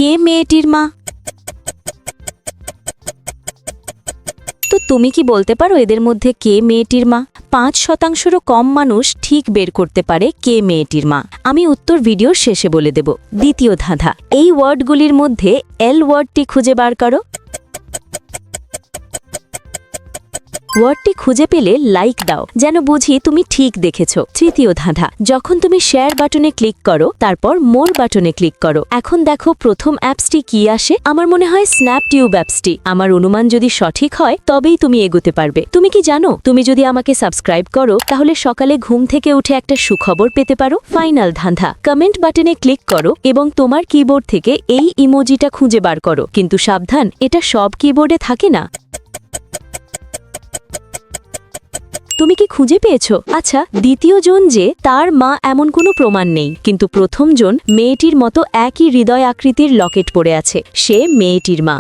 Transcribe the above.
কে মেয়েটির মা? তো তুমি কি বলতে পারো এদের মধ্যে কে মেয়েটির মা? ৫%রও কম মানুষ ঠিক বের করতে পারে কে মেয়েটির মা। আমি উত্তর ভিডিওর শেষে বলে দেব। দ্বিতীয় ধাঁধা, এই ওয়ার্ডগুলির মধ্যে এল ওয়ার্ডটি খুঁজে বার করো। ওয়ার্ডটি খুঁজে পেলে লাইক দাও, যেন বুঝি তুমি ঠিক দেখেছ। তৃতীয় ধাঁধা, যখন তুমি শেয়ার বাটনে ক্লিক করো তারপর মোর বাটনে ক্লিক করো, এখন দেখো প্রথম অ্যাপসটি কি আসে। আমার মনে হয় স্ন্যাপটিউব অ্যাপসটি। আমার অনুমান যদি সঠিক হয় তবেই তুমি এগোতে পারবে। তুমি কি জানো, তুমি যদি আমাকে সাবস্ক্রাইব করো তাহলে সকালে ঘুম থেকে উঠে একটা সুখবর পেতে পারো। ফাইনাল ধাঁধা, কমেন্ট বাটনে ক্লিক করো এবং তোমার কিবোর্ড থেকে এই ইমোজিটা খুঁজে বার করো, কিন্তু সাবধান, এটা সব কিবোর্ডে থাকে না। তুমি কি খুঁজে পেয়েছো? আচ্ছা, দ্বিতীয় জন যে তার মা এমন কোনো প্রমাণ নেই, কিন্তু প্রথম জন মেয়েটির মতো একই হৃদয় আকৃতির লকেট পরে আছে, সে মেয়েটির মা।